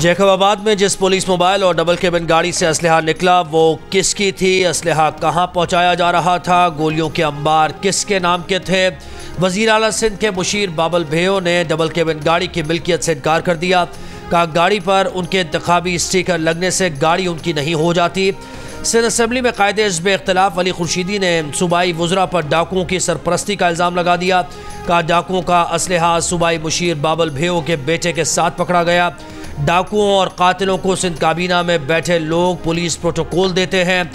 जैकबाबाद में जिस police mobile और डबल केबिन गाड़ी से असलहा निकला वो किसकी थी, असलहा कहां पहुंचाया जा रहा था, गोलियों के अंबार किसके नाम के थे। वज़ीर आला सिंध के मुशीर बाबल भेयो ने डबल केबिन गाड़ी की मिल्कियत से इनकार कर दिया। कहा गाड़ी पर उनके इंतखाबी स्टिकर लगने से गाड़ी उनकी नहीं हो जाती। सिंध असम्बली में कायदे हिज़्ब इख्तिलाफ अली खुर्शीदी ने सूबाई वज़रा पर डाकुओं की सरपरस्ती का इल्ज़ाम लगा दिया। कहा डाकुओं का असलहा सूबाई मुशीर बाबल भेयो के बेटे के साथ पकड़ा गया। डाकुओं और कातिलों को सिंध काबीना में बैठे लोग पुलिस प्रोटोकॉल देते हैं।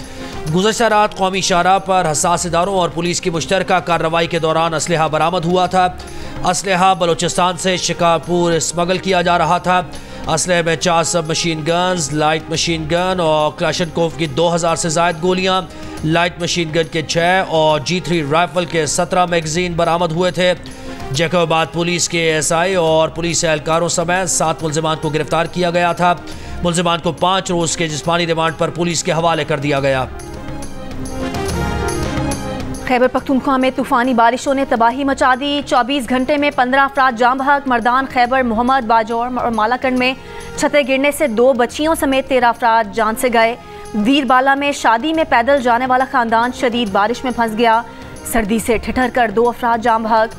गुज़श्ता रात कौमी शाहराह पर हसास इदारों और पुलिस की मुश्तरका कार्रवाई के दौरान असलहा बरामद हुआ था। असलहा बलूचिस्तान से शिकारपुर स्मगल किया जा रहा था। असलहे में 4 सब machine guns, light machine gun और क्लाशनकोव की 2000 से ज़ायद गोलियां, लाइट मशीन गन के 6 और G3 राइफल के 17 मैगजीन बरामद हुए थे। जैकबाबाद पुलिस के SI और पुलिस एहलकारों समेत 7 मुल्ज़िमान को गिरफ्तार किया गया था। मुल्ज़िमान को 5 रोज़ के जिस्मानी रिमांड पर पुलिस के हवाले कर दिया गया। खैबर पख्तूनख्वा में तूफ़ानी बारिशों ने तबाही मचा दी। 24 घंटे में 15 अफराद जाम बहक। मर्दान खैबर, मोहम्मद बाजौर और मालाकंड में छतें गिरने से 2 बच्चियों समेत 13 अफराद जान से गए। वीरबाला में शादी में पैदल जाने वाला खानदान शदीद बारिश में फंस गया। सर्दी से ठिठर कर 2 अफराद जाम बहक।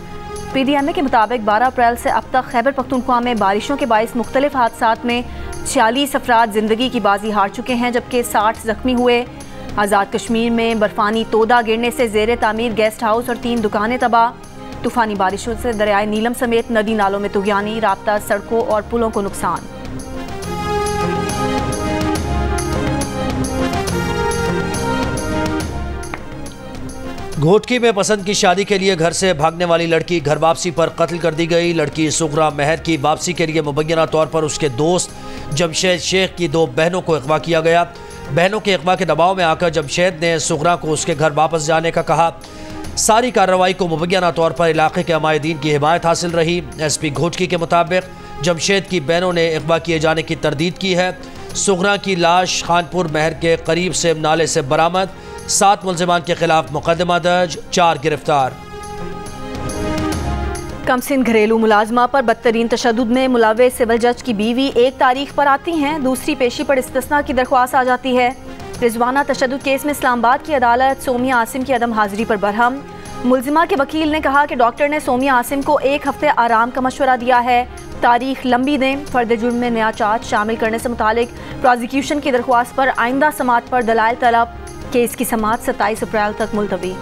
PDMA के मुताबिक 12 अप्रैल से अब तक खैबर पख्तूनख्वा में बारिशों के बाइस मुख्तलिफ हादसात में 46 अफराद ज़िंदगी की बाजी हार चुके हैं, जबकि 60 ज़ख्मी हुए। आज़ाद कश्मीर में बर्फानी तोदा गिरने से ज़ेरे तामीर गेस्ट हाउस और 3 दुकानें तबाह। तूफ़ानी बारिशों से दरियाए नीलम समेत नदी नालों में तुग़यानी, राब्ता सड़कों और पुलों को नुकसान। घोटकी में पसंद की शादी के लिए घर से भागने वाली लड़की घर वापसी पर कत्ल कर दी गई। लड़की सुगरा महर की वापसी के लिए मुबैना तौर पर उसके दोस्त जमशेद शेख की 2 बहनों को अगवा किया गया। बहनों के अगवा के दबाव में आकर जमशेद ने सुगरा को उसके घर वापस जाने का कहा। सारी कार्रवाई को मुबैना तौर पर इलाके के अमायदीन की हिमायत हासिल रही। SP घोटकी के मुताबिक जमशेद की बहनों ने अगवा किए जाने की तरदीद की है। सुगरा की लाश खानपुर महर के करीब से नाले से बरामद। 7 मुल्ज़िमान के खिलाफ मुकदमा दर्ज, 4 गिरफ्तार। कम सिंध घरेलू मुलाजमा पर बदतरीन तशद्दुद में मुलव्वस सिविल जज की बीवी 1 तारीख पर आती हैं, दूसरी पेशी पर इस्तिस्ना की दरख्वास्त आ जाती है। रिजवाना तशद्दुद केस में इस्लामाबाद की अदालत सोमिया आसिम की अदम हाजिरी पर बरहम। मुल्जिमा के वकील ने कहा कि डॉक्टर ने सोमिया आसिम को 1 हफ्ते आराम का मशवरा दिया है, तारीख लंबी दें। फर्द जुर्म में नया चार्ज शामिल करने से मुतालिक प्रोसिक्यूशन की दरख्वास्त पर आइंदा समात पर दलाइल तलब। केस की समात 27 अप्रैल तक मुलतवी।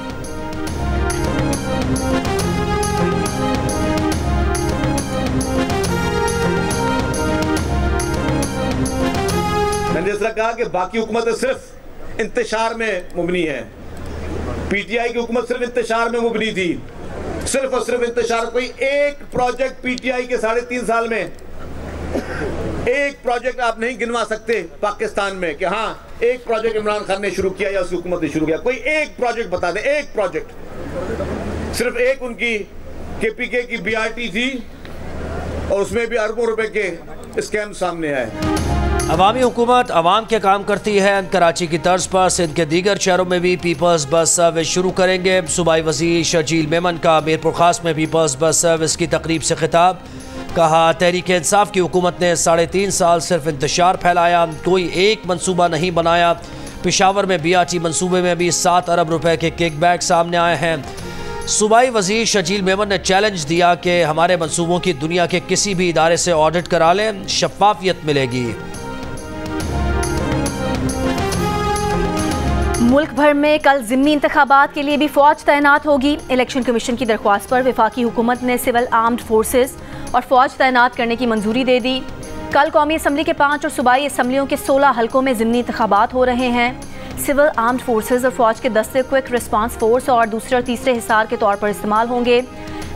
मैंने इस तरह कहा कि बाकी हुकूमतें सिर्फ इंतशार में मुबनी है। PTI की हुकूमत सिर्फ इंतशार में मुबनी थी, सिर्फ और सिर्फ इंतशार। कोई एक प्रोजेक्ट PTI के 3.5 साल में, एक प्रोजेक्ट आप नहीं गिनवा सकते पाकिस्तान में कि हाँ एक प्रोजेक्ट इमरान खान ने शुरू किया या उसकी हुकूमत ने शुरू किया। कोई एक प्रोजेक्ट बता दे, एक प्रोजेक्ट। सिर्फ एक उनकी KPK की BRT थी और उसमें भी अरबों रुपए के स्कैम सामने आए। अवामी हुकूमत अवाम के काम करती है। कराची की तर्ज पर सिंध के दीगर शहरों में भी पीपल्स बस सर्विस शुरू करेंगे। सूबाई वज़ीर शर्जील मेमन का मीरपुर खास में पीपल्स बस सर्विस की तकरीब से खिताब। कहा तहरीक इंसाफ की हुकूमत ने 3.5 साल सिर्फ इंतशार फैलाया, कोई एक मनसूबा नहीं बनाया। पेशावर में BRT मनसूबे में भी 7 अरब रुपए के किकबैक सामने आए हैं। सूबाई वज़ीर शर्जील मेमन ने चैलेंज दिया कि हमारे मनसूबों की दुनिया के किसी भी इदारे से ऑडिट करा लें, शफाफियत मिलेगी। मुल्क भर में कल ज़िमनी इंतखाबात के लिए भी फ़ौज तैनात होगी। इलेक्शन कमीशन की दरख्वास्त पर वफाकी हुकूमत ने सिविल आर्म्ड फोर्सेस और फ़ौज तैनात करने की मंजूरी दे दी। कल कौमी असम्बली के 5 और सूबाई असम्बलियों के 16 हलकों में ज़िमनी इंतखाबात हो रहे हैं। सिविल आर्म्ड फोर्सेस और फ़ौज के दस्ते क्विक रिस्पांस फोर्स और दूसरे और तीसरे हिसार के तौर पर इस्तेमाल होंगे।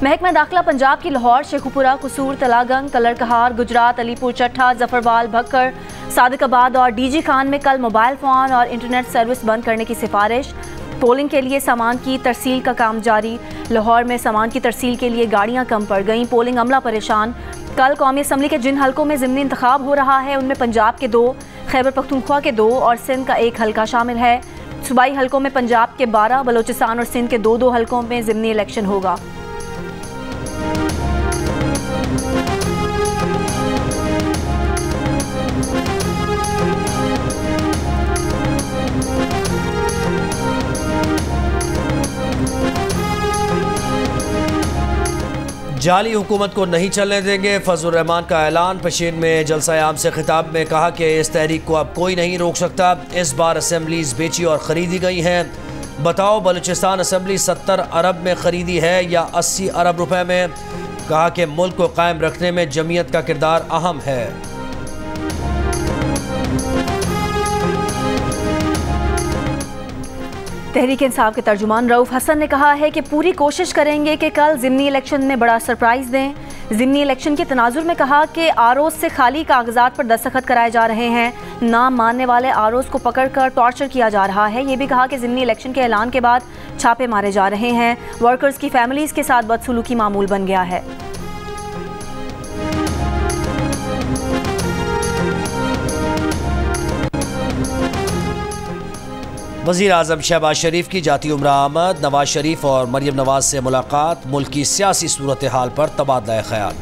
महकमा दाखिला पंजाब की लाहौर, शेखुपुरा, कसूर, तलागंग, कलरकहार, गुजरात, अलीपुर, चट्ठा, जफरवाल, भक्कर, सादिकाबाद और DG खान में कल मोबाइल फ़ोन और इंटरनेट सर्विस बंद करने की सिफारिश। पोलिंग के लिए सामान की तरसील का काम जारी। लाहौर में सामान की तरसील के लिए गाड़ियां कम पड़ गईं, पोलिंग अमला परेशान। कल कौमी असम्बली के जिन हलकों में ज़िमनी इंतखाब हो रहा है उनमें पंजाब के 2, खैबर पख्तूनख्वा के 2 और सिंध का 1 हलका शामिल है। सूबाई हलकों में पंजाब के 12, बलोचिस्तान और सिंध के 2 हलकों में ज़िमनी इलेक्शन होगा। जाली हुकूमत को नहीं चलने देंगे, फजलुर रहमान का ऐलान। पशीन में जलसा-ए-आम से खिताब में कहा कि इस तहरीक को अब कोई नहीं रोक सकता। इस बार असेंबलीज बेची और ख़रीदी गई हैं। बताओ बलूचिस्तान असेंबली 70 अरब में ख़रीदी है या 80 अरब रुपए में। कहा कि मुल्क को कायम रखने में जमीयत का किरदार अहम है। तहरीक इंसाफ के तर्जुमान रऊफ हसन ने कहा है कि पूरी कोशिश करेंगे कि कल ज़िमनी इलेक्शन में बड़ा सरप्राइज़ दें। ज़िमनी इलेक्शन के तनाजुर में कहा कि आरोज़ से खाली कागजात पर दस्तखत कराए जा रहे हैं। नाम मानने वाले आरोज़ को पकड़कर टॉर्चर किया जा रहा है। ये भी कहा कि ज़िमनी इलेक्शन के ऐलान के बाद छापे मारे जा रहे हैं। वर्कर्स की फैमिलीज़ के साथ बदसलूकी मामूल बन गया है। वज़ीर आज़म शहबाज शरीफ की जाती उम्रा आमद। नवाज शरीफ और मरियम नवाज से मुलाकात। मुल्क की सियासी सूरत हाल पर तबादला ख्याल।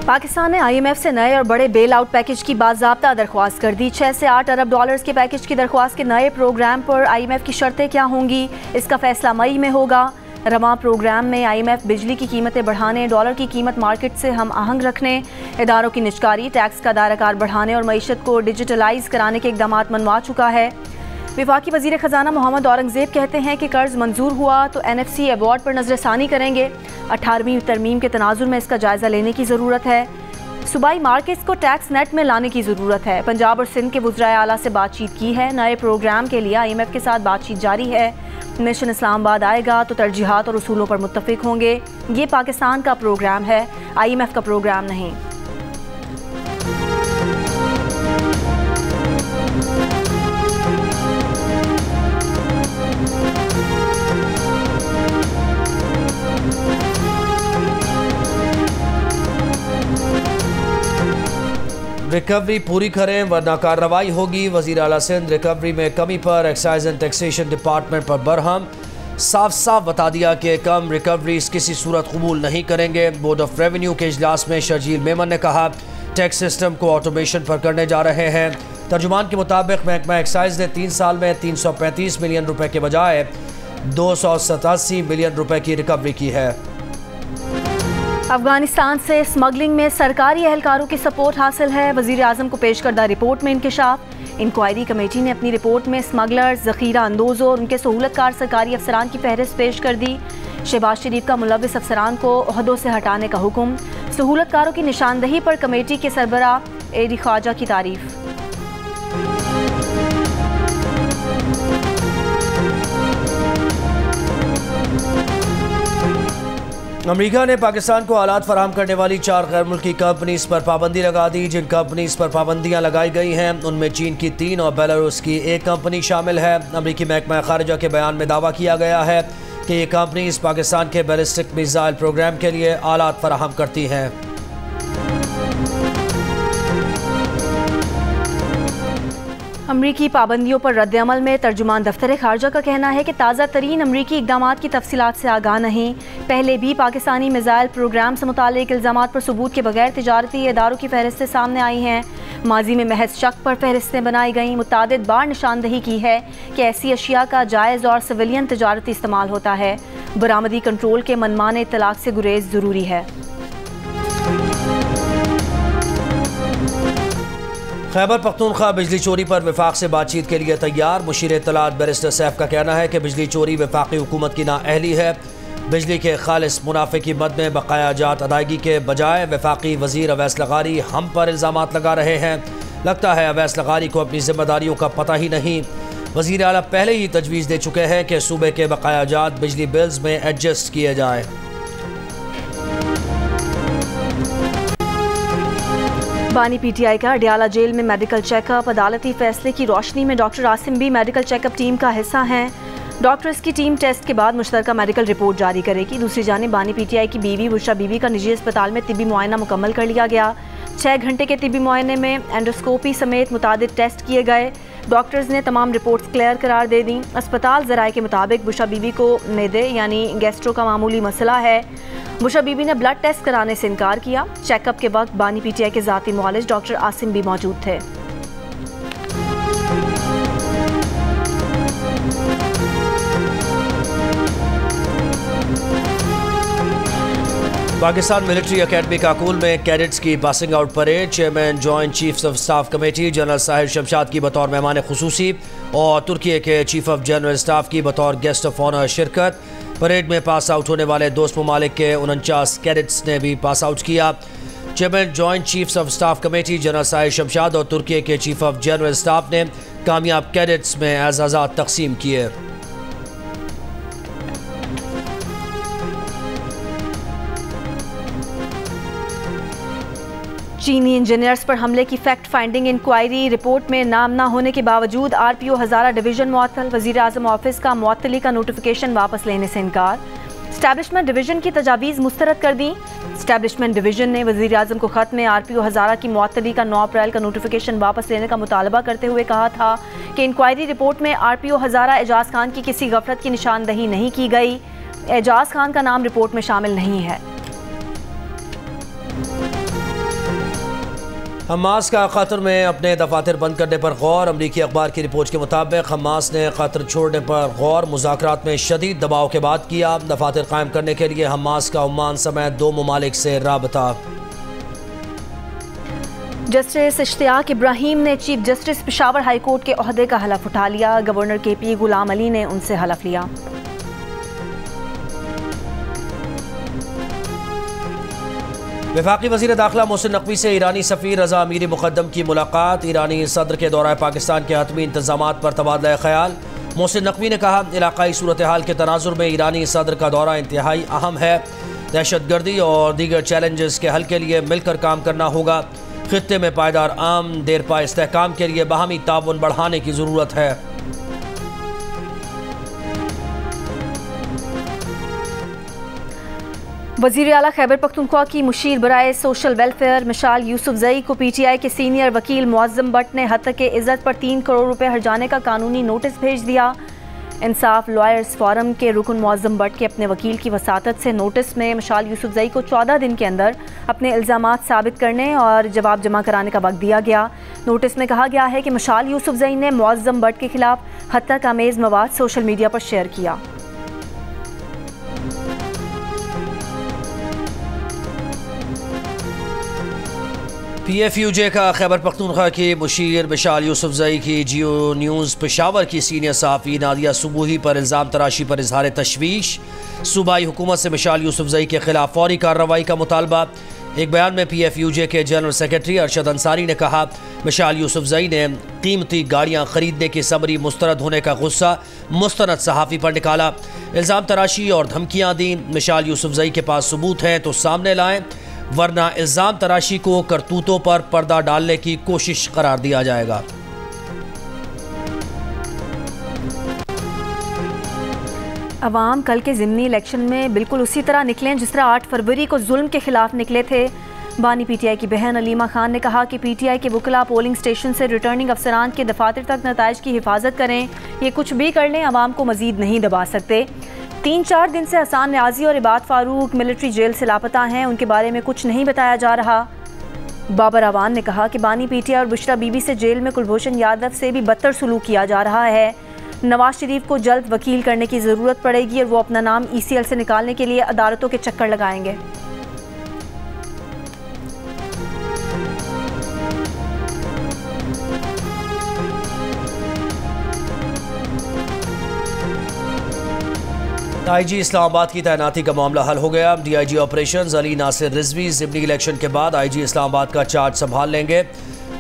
पाकिस्तान ने IMF से नए और बड़े बेल आउट पैकेज की बाज़ाब्ता दरख्वास्त कर दी। 6 से 8 अरब डॉलर्स के पैकेज की दरख्वास्त के नए प्रोग्राम पर IMF की शर्तें क्या होंगी, इसका फैसला मई में होगा। रवा प्रोग्राम में IMF बिजली की कीमतें बढ़ाने, डॉलर की कीमत मार्केट से हम आहंग रखने, इदारों की निजकारी, टैक्स का दायराकार बढ़ाने और मईशत को डिजिटलाइज कराने के इकदाम मनवा चुका है। वफाकी वज़ीर ख़जाना मोहम्मद औरंगज़ेब कहते हैं कि कर्ज मंजूर हुआ तो NFC अवार्ड पर नज़रसानी करेंगे। 18वीं तरमीम के तनाजुर में इसका जायज़ा लेने की ज़रूरत है। सूबाई मार्केट्स को टैक्स नेट में लाने की ज़रूरत है। पंजाब और सिंध के वज़राए आला से बातचीत की है। नए प्रोग्राम के लिए IMF के साथ बातचीत जारी है। मिशन इस्लामाबाद आएगा तो तरजीहात और उसूलों पर मुत्तफिक होंगे। ये पाकिस्तान का प्रोग्राम है, IMF का प्रोग्राम नहीं। रिकवरी पूरी करें वरना कार्रवाई होगी। वज़ीर आला सिंध रिकवरी में कमी पर एक्साइज एंड टैक्सेशन डिपार्टमेंट पर बरहम। साफ साफ बता दिया कि कम रिकवरीज किसी सूरत कबूल नहीं करेंगे। बोर्ड ऑफ रेवेन्यू के इजलास में शर्जील मेमन ने कहा टैक्स सिस्टम को ऑटोमेशन पर करने जा रहे हैं। तर्जुमान के मुताबिक महकमा एक्साइज ने 3 साल में 335 मिलियन रुपए के बजाय 287 मिलियन रुपए की रिकवरी की है। अफगानिस्तान से स्मगलिंग में सरकारी एहलकारों की सपोर्ट हासिल है। वज़ीर आज़म को पेश करदा रिपोर्ट में इंकशाफ। इंक्वायरी कमेटी ने अपनी रिपोर्ट में स्मगलर्स, ज़ख़ीरा अंदोज़ों और उनके सहूलतकार सरकारी अफसरान की फहरिस्त पेश कर दी। शहबाज शरीफ का मुलव्विस अफसरान को ओहदों से हटाने का हुक्म। सहूलतकारों की निशानदही पर कमेटी के सरबराह एडी ख्वाजा की तारीफ। अमेरिका ने पाकिस्तान को आलात फराहम करने वाली 4 गैर मुल्की कंपनीज पर पाबंदी लगा दी। जिन कंपनीज पर पाबंदियां लगाई गई हैं उनमें चीन की 3 और बेलारूस की 1 कंपनी शामिल है। अमेरिकी महकमा खारिजा के बयान में दावा किया गया है कि ये कंपनीज पाकिस्तान के बैलिस्टिक मिसाइल प्रोग्राम के लिए आलात फराहम करती हैं। अमरीकी पाबंदियों पर रद्द-ए-अमल में तर्जुमान दफ्तर खारजा का कहना है कि ताज़ा तरीन अमरीकी इक़दामात की तफसीलात से आगाह नहीं। पहले भी पाकिस्तानी मिसाइल प्रोग्राम से मुतालिक इल्ज़ामात पर सबूत के बगैर तिजारती इदारों की फहरिस्तें सामने आई हैं। माजी में महज शक पर फहरिस्तें बनाई गईं। मुतादिद बार निशानदही की है कि ऐसी अशिया का जायज़ और सिविलियन तिजारती इस्तेमाल होता है। बरामदी कंट्रोल के मनमाने इत्तलाक से गुरेज ज़रूरी है। खैबर पख्तूनख्वा बिजली चोरी पर वफाक से बातचीत के लिए तैयार। मुशीर इत्तलात बैरिस्टर सैफ का कहना है कि बिजली चोरी वफाकी हुकूमत की नाअहली है। बिजली के खालिस मुनाफे की मद में बकाया जात अदायगी के बजाय वफाकी वजीर अवैस लगारी हम पर इल्ज़ामात लगा रहे हैं। लगता है अवैस लगारी को अपनी जिम्मेदारियों का पता ही नहीं। वज़ीर आला पहले ही तजवीज़ दे चुके हैं कि सूबे के बकाया जात बिजली बिल्स में एडजस्ट किए जाएँ। बानी PTI का अडियाला जेल में मेडिकल चेकअप। अदालती फैसले की रोशनी में डॉक्टर आसिम भी मेडिकल चेकअप टीम का हिस्सा हैं। डॉक्टर्स की टीम टेस्ट के बाद मुश्तरका मेडिकल रिपोर्ट जारी करेगी। दूसरी जानिब बानी PTI की बीवी बुशरा बीबी का निजी अस्पताल में तिब्बी मुआयना मुकम्मल कर लिया गया। 6 घंटे के तिब्बी मुआयने में एंडोस्कोपी समेत मुतादिद टेस्ट किए गए। डॉक्टर्स ने तमाम रिपोर्ट्स क्लियर करार दे दी। अस्पताल ज़राए के मुताबिक बुशरा बीबी को मैदे यानी गैस्ट्रो का मामूली मसला है। बुशरा बीबी ने ब्लड टेस्ट कराने से इनकार किया। चेकअप के वक्त बानी PTI के ज़ाती मुआलिज डॉक्टर आसिम भी मौजूद थे। पाकिस्तान मिलिट्री अकेडमी काकुल में कैडेट्स की passing out parade. Chairman joint chiefs of staff committee general Sahir Shamshad की बतौर मेहमान खुसूसी और तुर्की के चीफ ऑफ जनरल स्टाफ की बतौर गेस्ट ऑफ ऑनर शिरकत। परेड में पास आउट होने वाले दोस्त ममालिक के 49 कैडेट्स ने भी पास आउट किया। Chairman joint chiefs of staff committee general Sahir Shamshad और तुर्की के चीफ ऑफ जनरल स्टाफ ने कामयाब कैडेट्स में एजाज़ात तकसीम किए। चीनी इंजीनियर्स पर हमले की फैक्ट फाइंडिंग इंक्वायरी रिपोर्ट में नाम न होने के बावजूद आरपीओ हज़ारा डिवीजन मुअत्तल। वज़ीर आज़म ऑफिस का मुअत्तली का नोटिफिकेशन वापस लेने से इनकार। स्टैब्लिशमेंट डिवीजन की तजावीज़ मुस्तरद कर दी। स्टैब्लिशमेंट डिवीजन ने वज़ीर आज़म को ख़त में आरपीओ हज़ारा की मुअत्तली का 9 अप्रैल का नोटिफिकेशन वापस लेने का मुतालबा करते हुए कहा था कि इंक्वायरी रिपोर्ट में आरपीओ हज़ारा एजाज खान की किसी गफलत की निशानदही नहीं की गई। एजाज खान का नाम रिपोर्ट में शामिल नहीं है। हमास का कतर में अपने दफातर बंद करने पर गौर। अमरीकी अखबार की रिपोर्ट के मुताबिक हमास ने कतर छोड़ने पर गौर मुज़ाकरात में शदीद दबाव के बाद किया। दफातर कायम करने के लिए हमास का ओमान समेत 2 ममालिक से राबता। जस्टिस इश्तियाक इब्राहिम ने chief justice Peshawar high court के ओहदे का हलफ उठा लिया। गवर्नर KP गुलाम अली ने उनसे हलफ लिया। वफाकी वज़ीर दाखिला मोहसिन नकवी से ईरानी सफ़ीर रज़ा अमीरी मुक़द्दम की मुलाकात। ईरानी सदर के दौरा पाकिस्तान के हतमी इंतज़ामात पर तबादला ख्याल। मोहसिन नकवी ने कहा, इलाक़ाई सूरत हाल के तनाजुर में ईरानी सदर का दौरा इंतहाई अहम है। दहशतगर्दी और दीगर चैलेंजेस के हल के लिए मिलकर काम करना होगा। खित्ते में पायदार आम देरपा इस्तेहकाम के लिए बाहमी ताउन बढ़ाने की ज़रूरत है। वज़ीर आला खैबर पख्तूनख्वा की मुशीर बराए सोशल वेलफेयर मिशाल यूसुफजई को PTI के सीनियर वकील मुअज़्ज़म भट्ट ने हत्तके इज़्ज़त पर 3 करोड़ रुपए हर्जाने का कानूनी नोटिस भेज दिया। इंसाफ लॉयर्स फोरम के रुकन मुअज़्ज़म भट्ट के अपने वकील की वसातत से नोटिस में मिशाल यूसुफजई को 14 दिन के अंदर अपने इल्ज़ामात साबित करने और जवाब जमा कराने का वक्त दिया गया। नोटिस में कहा गया है कि मिशाल यूसुफजई ने मुअज़्ज़म भट्ट के खिलाफ हत्तक आमेज़ मवाद सोशल मीडिया पर शेयर किया। PFUJ का खैबर पख्तूनख्वा की मुशीर मिशाल यूसुफजई की जियो न्यूज़ पेशावर की सीनियर सहाफ़ी नादिया सुबूही पर इल्ज़ाम तराशी पर इजहार तशवीश। सूबाई हुकूमत से मिशाल यूसुफजई के खिलाफ फौरी कार्रवाई का मुतालबा। एक बयान में PFUJ के जनरल सेक्रेटरी अरशद अंसारी ने कहा, मिशाल यूसुफजई ने कीमती गाड़ियाँ खरीदने की समरी मुस्तरद होने का गुस्सा मुस्तनद सहाफ़ी पर निकाला। इल्ज़ाम तराशी और धमकियाँ दी। मिशाल यूसुफजई के पास सबूत हैं तो सामने लाएँ, वरना इल्ज़ाम तराशी को करतूतों पर पर्दा डालने की कोशिश करार दिया जाएगा। अवाम कल के ज़िमनी इलेक्शन में बिल्कुल उसी तरह निकलें जिस तरह 8 फरवरी को जुल्म के खिलाफ निकले थे। बानी PTI की बहन अलीमा खान ने कहा कि PTI के वकला पोलिंग स्टेशन से रिटर्निंग अफसरान के दफातर तक नताइज की हिफाजत करें। ये कुछ भी कर लें, अवाम को मजीद नहीं दबा सकते। 3-4 दिन से हसान न्याजी और इबाद फारूक मिलिट्री जेल से लापता हैं, उनके बारे में कुछ नहीं बताया जा रहा। बाबर अवान ने कहा कि बानी PTI और बुशरा बीबी से जेल में कुलभूषण यादव से भी बदतर सलूक किया जा रहा है। नवाज शरीफ को जल्द वकील करने की ज़रूरत पड़ेगी और वो अपना नाम ECL से निकालने के लिए अदालतों के चक्कर लगाएंगे। IG इस्लामाबाद की तैनाती का मामला हल हो गया। DIG ऑपरेशंस अली नासिर रिजवी ज़िमनी इलेक्शन के बाद IG इस्लामाबाद का चार्ज संभाल लेंगे।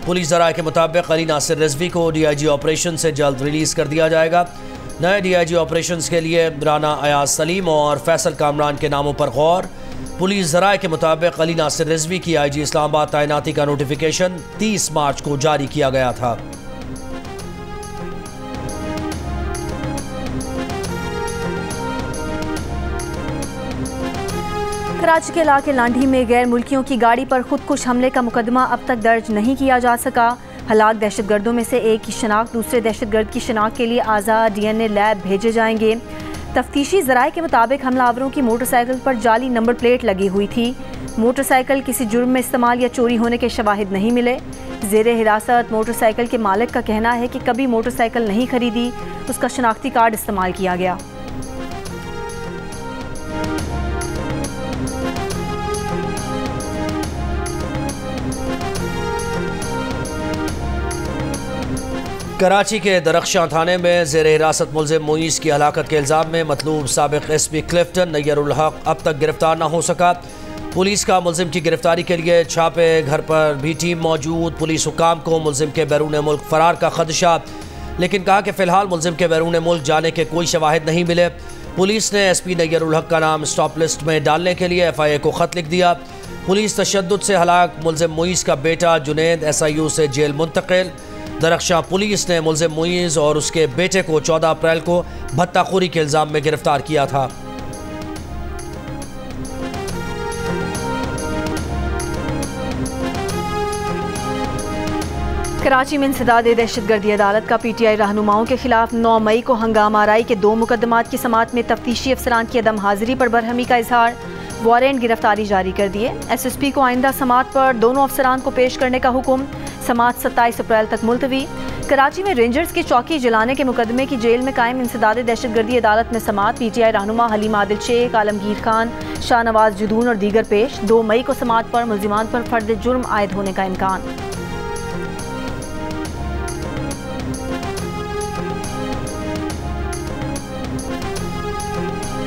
पुलिस ज़राए के मुताबिक अली नासिर रिजवी को DIG ऑपरेशन से जल्द रिलीज़ कर दिया जाएगा। नए DIG ऑपरेशंस के लिए राना अयाज सलीम और फैसल कामरान के नामों पर गौर। पुलिस ज़राए के मुताबिक अली नासिर रिजवी की IG इस्लामाबाद तैनाती का नोटिफिकेशन 30 मार्च को जारी किया गया था। कराची के इलाके लांढी में गैर मुल्कियों की गाड़ी पर खुदकुश हमले का मुकदमा अब तक दर्ज नहीं किया जा सका। हलाक दहशतगर्दों में से एक की शिनाख्त दूसरे दहशतगर्द की शिनाख्त के लिए आज़ाद DNA लैब भेजे जाएंगे। तफ्तीशी ज़राए के मुताबिक हमलावरों की मोटरसाइकिल पर जाली नंबर प्लेट लगी हुई थी। मोटरसाइकिल किसी जुर्म में इस्तेमाल या चोरी होने के शवाहिद नहीं मिले। ज़ेरे हिरासत मोटरसाइकिल के मालिक का कहना है कि कभी मोटरसाइकिल नहीं खरीदी, उसका शनाख्ती कार्ड इस्तेमाल किया गया। कराची के दरख्शां थाने में ज़ेर हिरासत मुलजिम मुईस की हलाकत के इल्ज़ाम में मतलूब साबिक़ एसपी क्लिफ्टन नैयरुल हक अब तक गिरफ्तार न हो सका। पुलिस का मुलजिम की गिरफ्तारी के लिए छापे घर पर भी टीम मौजूद। पुलिस हुकाम को मुलजिम के बैरून मुल्क फरार का खदशा, लेकिन कहा कि फ़िलहाल मुलजिम के बैरून मुल्क जाने के कोई शवाहिद नहीं मिले। पुलिस ने एसपी नैयरुल हक का नाम स्टॉप लिस्ट में डालने के लिए FIA को ख़त लिख दिया। पुलिस तशद्दुद से हलाक मुलजिम मुईस का बेटा जुनैद SIU से जेल मुंतकिल। दरख्शां पुलिस ने मुलजिम मुईस और उसके बेटे को 14 अप्रैल को भत्ताखोरी के इल्ज़ाम में गिरफ्तार किया था। कराची में इंसदाद दहशतगर्दी अदालत का PTI रहनुमाओं के खिलाफ 9 मई को हंगामा आराई के 2 मुकदमात की समाअत में तफ्तीशी अफसरान की अदम हाजिरी पर बरहमी का इजहार। वारंट गिरफ्तारी जारी कर दिए। SSP को आइंदा समाअत पर दोनों अफसरान को पेश करने का हुक्म। समाअत 27 अप्रैल तक मुलतवी। कराची में रेंजर्स की चौकी जलाने के मुकदमे की जेल में कायम इंसदाद दहशतगर्दी अदालत में समाअत। PTI रहनुमा हलीम आदिल शेख, आलमगीर खान, शाहनवाज जुदून और दीगर पेश। 2 मई को समाअत पर मुल्जिमान पर फर्द जुर्म आयद होने का इम्कान।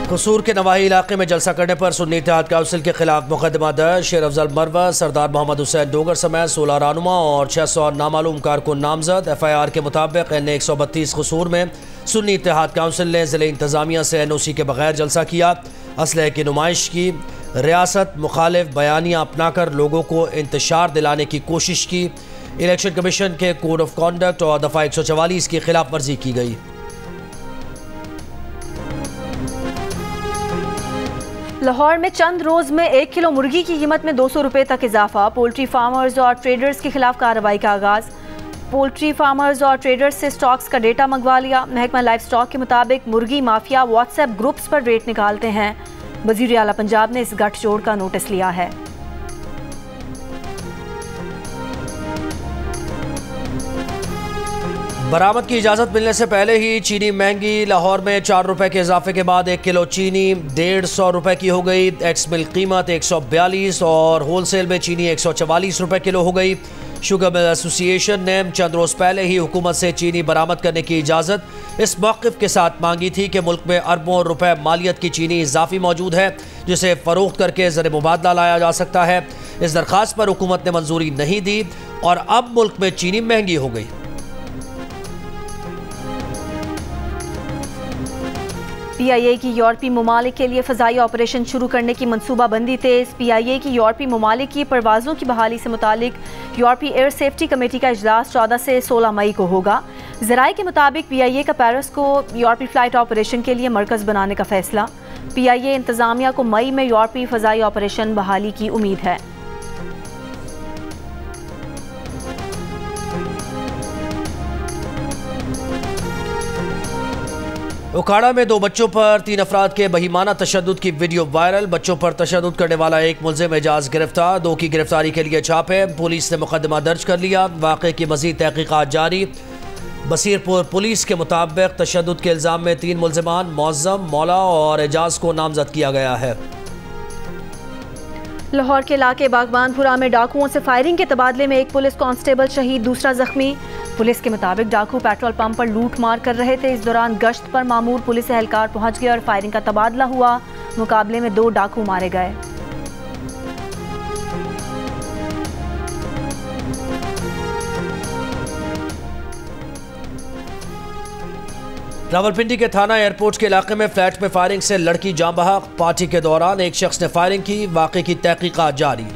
कसूर के नवाही इलाके में जलसा करने पर सुन्नी इत्तेहाद काउंसिल के खिलाफ मुकदमा दर्ज। शेर अफजल मरवा, सरदार मोहम्मद हुसैन डोगर समेत 16 रहनुमा और 600 नामालूम कारकुन नामजद। FIR के मुताबिक NA 132 कसूर में सुन्नी इत्तेहाद काउंसिल ने ज़िले इंतज़ामिया से NOC के बगैर जलसा किया, असलहे की नुमाइश की, रियासत मुखालिफ बयानियाँ अपनाकर लोगों को इंतशार दिलाने की कोशिश की। इलेक्शन कमीशन के कोड ऑफ कॉन्डक्ट और दफ़ा 144 की खिलाफ वर्जी की गई। लाहौर में चंद रोज में 1 किलो मुर्गी की कीमत में 200 रुपये तक इजाफा। पोल्ट्री फार्मर्स और ट्रेडर्स के खिलाफ कार्रवाई का आगाज। पोल्ट्री फार्मर्स और ट्रेडर्स से स्टॉक्स का डेटा मंगवा लिया। महकमा लाइफ स्टॉक के मुताबिक मुर्गी माफिया व्हाट्सएप ग्रुप्स पर रेट निकालते हैं। वजीर आला पंजाब ने इस गठजोड़ का नोटिस लिया है। बरामद की इजाज़त मिलने से पहले ही चीनी महंगी। लाहौर में 4 रुपये के इजाफे के बाद 1 किलो चीनी 150 रुपये की हो गई। एक्स मिल कीमत 142 और होलसेल में चीनी 144 रुपये किलो हो गई। शुगर मिल एसोसिएशन ने चंद रोज़ पहले ही हुकूमत से चीनी बरामद करने की इजाज़त इस मौक़िफ़ के साथ मांगी थी कि मुल्क में अरबों रुपए मालियत की चीनी इजाफी मौजूद है, जिसे फ़रोख्त करके ज़र मुबादला लाया जा सकता है। इस दरख्वास्त पर हुकूमत ने मंजूरी नहीं दी और अब मुल्क में चीनी महंगी हो गई। PIA की यूरोपीय ममालिक के लिए फ़ज़ाई ऑपरेशन शुरू करने की मनसूबाबंदी तेज़। PIA की यूरोपीय ममालिक की परवाज़ों की बहाली से मुतालिक यूरोपीय एयर सेफ्टी कमेटी का इजलास 14 से 16 मई को होगा। ज़राए के मुताबिक PIA का पेरिस को यूरोपीय फ़्लाइट ऑपरेशन के लिए मरकज़ बनाने का फ़ैसला। PIA इंतज़ामिया को मई में यूरोपीय फ़ज़ाई ऑपरेशन बहाली की उम्मीद है। उखाड़ा में 2 बच्चों पर 3 अफराद के बहीमाना तशद्दुद की वीडियो वायरल। बच्चों पर तशद्दुद करने वाला एक मुलजिम एजाज गिरफ्तार। 2 की गिरफ्तारी के लिए छापे। पुलिस ने मुकदमा दर्ज कर लिया। वाक़े की मज़ीद तहकीकात जारी। बसीरपुर पुलिस के मुताबिक तशद्दुद के इल्ज़ाम में 3 मुलजिमान मौज़म, मौला और एजाज को नामजद किया गया है। लाहौर के इलाके बागबानपुरा में डाकुओं से फायरिंग के तबादले में एक पुलिस कांस्टेबल शहीद, दूसरा जख्मी। पुलिस के मुताबिक डाकू पेट्रोल पंप पर लूट मार कर रहे थे। इस दौरान गश्त पर मामूर पुलिस एहलकार पहुंच गए और फायरिंग का तबादला हुआ। मुकाबले में 2 डाकू मारे गए। रावलपिंडी के थाना एयरपोर्ट के इलाके में फ्लैट में फायरिंग से लड़की जाँ बहक। पार्टी के दौरान एक शख्स ने फायरिंग की। वाक़े की तहकीकात जारी।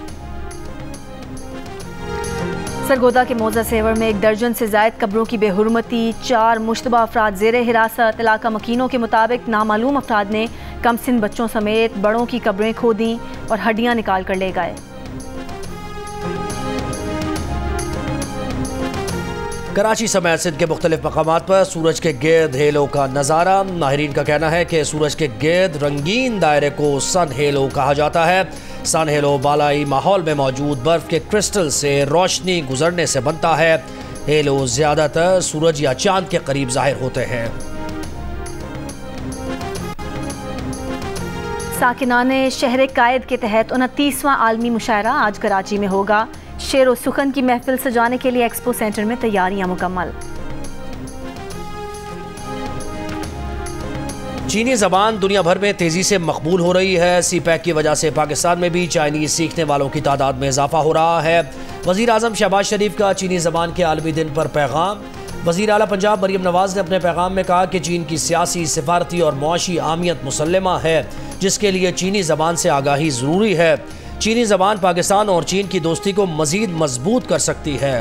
सरगोदा के मौजा सेवर में 1 दर्जन से जायद कब्रों की बेहुरमती। 4 मुश्तबा अफराद ज़ेरे हिरासत। इलाका मकीनों के मुताबिक नामालूम अफराद ने कमसिन बच्चों समेत बड़ों की कब्रें खोदी और हड्डियां निकाल कर ले गए। कराची समेत सिंध के मुख्तलिफ मकामात पर सूरज के गिर्द हेलो का नज़ारा। माहिरीन का कहना है कि सूरज के गिर्द रंगीन दायरे को सन हेलो कहा जाता है। सन हेलो बालाई माहौल में मौजूद बर्फ के क्रिस्टल से रोशनी गुजरने से बनता है। हेलो ज़्यादातर सूरज या चांद के करीब जाहिर होते हैं। साकिनाने शहर कायद के तहत 29वां आलमी मुशायरा आज कराची में होगा। शेर व सुखन की महफिल सजाने के लिए एक्सपो सेंटर में तैयारियां मुकम्मल। चीनी ज़बान दुनिया भर में तेज़ी से मकबूल हो रही है। CPEC की वजह से पाकिस्तान में भी चाइनीज़ सीखने वालों की तादाद में इजाफा हो रहा है। वज़ीर आज़म शहबाज शरीफ का चीनी ज़बान के आलमी दिन पर पैगाम। वज़ीर आला पंजाब मरियम नवाज़ ने अपने पैगाम में कहा कि चीन की सियासी, सिफारती और मुआशी अहमियत मुसल्लमा है, जिसके लिए चीनी ज़बान से आगाही ज़रूरी है। चीनी ज़बान पाकिस्तान और चीन की दोस्ती को मज़ीद मजबूत कर सकती है।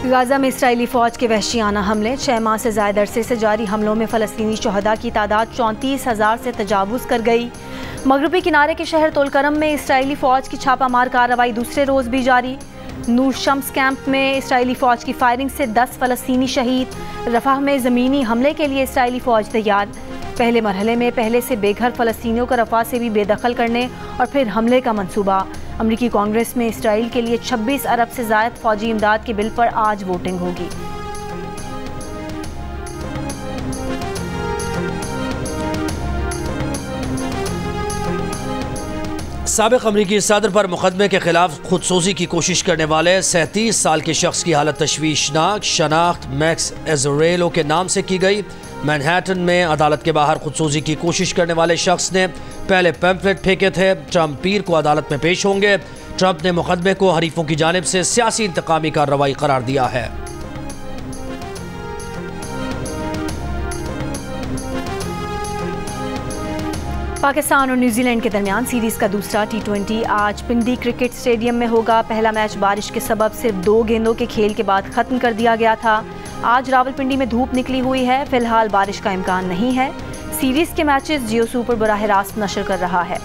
गाज़ा में इसराइली फ़ौज के वहशियाना हमले। 6 माह से ज़ायद अरसे से जारी हमलों में फ़लस्तीनी शहदा की तादाद 34,000 से तजावुज़ कर गई। मगरबी किनारे के शहर तोलकरम में इसराइली फ़ौज की छापामार कार्रवाई दूसरे रोज़ भी जारी। नूर शम्स कैंप में इसराइली फ़ौज की फायरिंग से 10 फ़लस्तीनी शहीद। रफ़ाह में ज़मीनी हमले के लिए इसराइली फ़ौज तैयार। पहले मरहले में पहले से बेघर फ़लस्तीनियों को रफ़ाह से भी बेदखल करने और फिर हमले का मंसूबा। अमरीकी कांग्रेस में इसराइल के लिए 26 अरब से ज़ायद फ़ौजी इमदाद के बिल पर आज वोटिंग होगी। साबिक़ अमरीकी सदर पर मुकदमे के खिलाफ खुदसोजी की कोशिश करने वाले 37 साल के शख्स की हालत तशवीशनाक। शनाख्त मैक्स एजरेलो के नाम से की गई। मैनहट्टन में अदालत के बाहर खुदसोजी की कोशिश करने वाले शख्स ने पहले पैम्फलेट फेंके थे। ट्रंप पीर को अदालत में पेश होंगे। ट्रंप ने मुकदमे को हरीफों की जानिब से सियासी इंतकामी कार्रवाई करार दिया है। पाकिस्तान और न्यूजीलैंड के दरमियान सीरीज़ का दूसरा T20 आज पिंडी क्रिकेट स्टेडियम में होगा। पहला मैच बारिश के सबब सिर्फ 2 गेंदों के खेल के बाद ख़त्म कर दिया गया था। आज रावलपिंडी में धूप निकली हुई है। फिलहाल बारिश का इम्कान नहीं है। सीरीज़ के मैचेस जियो सुपर बराह रास्त नशर कर रहा है।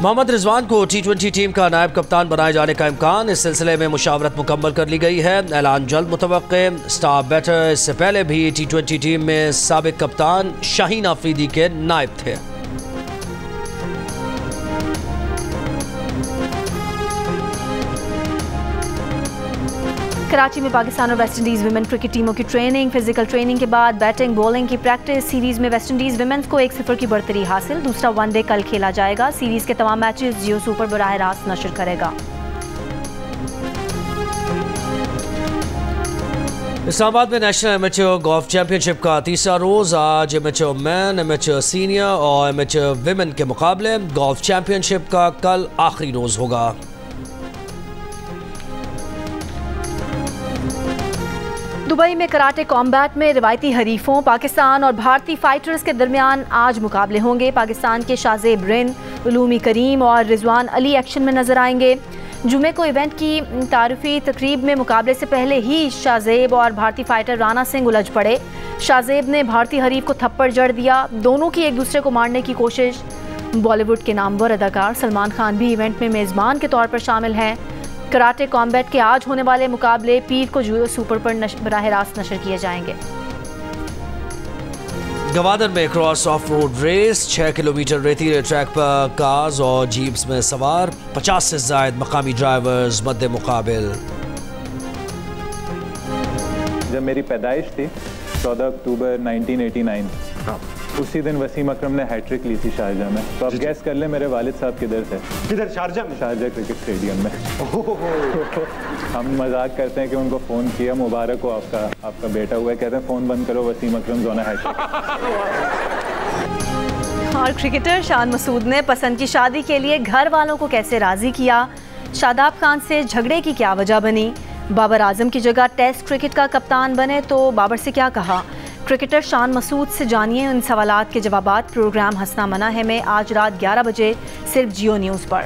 मोहम्मद रिजवान को T20 टीम का नायब कप्तान बनाए जाने का इम्कान। इस सिलसिले में मुशावरत मुकम्मल कर ली गई है। ऐलान जल्द मुतवक्के। स्टार बैटर इससे पहले भी T20 टीम में साबिक कप्तान शाहीन आफरीदी के नायब थे। कराची में पाकिस्तान और वेस्ट इंडीज़ विमेन क्रिकेट टीमों की ट्रेनिंग। फिजिकल ट्रेनिंग के बाद बैटिंग बॉलिंग की प्रैक्टिस। सीरीज़ में वेस्ट इंडीज़ विमेंस को 1-0 की बढ़तरी हासिल। दूसरा वनडे कल खेला जाएगा। सीरीज़ के तमाम मैचेस जियो सुपर बराह रास्त नशर करेगा। इस्लामाबाद में नेशनल एमेच्योर गोल्फ चैंपियनशिप का तीसरा रोज़। आज एमेच्योर मैन, एमेच्योर सीनियर और एमेच्योर विमेन के मुकाबले। गोल्फ चैंपियनशिप का कल आखिरी रोज़ होगा। दुबई में कराटे कॉम्बैट में रिवायती हरीफों पाकिस्तान और भारतीय फाइटर्स के दरमियान आज मुकाबले होंगे। पाकिस्तान के शाहजेब रिन, उलूमी करीम और रिजवान अली एक्शन में नजर आएंगे। जुमे को इवेंट की तारीफी तकरीब में मुकाबले से पहले ही शाहजेब और भारतीय फाइटर राणा सिंह उलझ पड़े। शाहजेब ने भारतीय हरीफ को थप्पड़ जड़ दिया। दोनों की एक दूसरे को मारने की कोशिश। बॉलीवुड के नामवर अदाकार सलमान खान भी इवेंट में मेज़बान के तौर पर शामिल हैं। कराटे कॉम्बैट के आज होने वाले मुकाबले पीर को जियो सुपर पर बराह रास्त नशर किए जाएंगे। गवादर में cross off road race. 6 kilometre रेतीले ट्रैक पर कार्स और जीप्स में सवार 50 से ज़ायद मकामी ड्राइवर्स मद्दे मुकाबिल। जब मेरी पैदाइश थी 14 अक्टूबर 1989, उसी दिन वसीम अकरम ने हैट्रिक ली थी शारजा में। तो आप गैस कर ले मेरे वालिद साहब किधर थे? किधर? शारजा में? शारजा क्रिकेट स्टेडियम में। हम मजाक करते हैं कि उनको फ़ोन किया, मुबारक हो आपका बेटा हुआ है। कहते हैं फ़ोन बंद करो, वसीम अकरम जोना हैट्रिक। और क्रिकेटर शान मसूद ने पसंद की शादी के लिए घर वालों को कैसे राज़ी किया। शादाब खान से झगड़े की क्या वजह बनी। बाबर आजम की जगह टेस्ट क्रिकेट का कप्तान बने तो बाबर से क्या कहा। क्रिकेटर शान मसूद से जानिए उन सवालात के जवाबात। प्रोग्राम हंसना मना है में आज रात 11 बजे सिर्फ जियो न्यूज़ पर।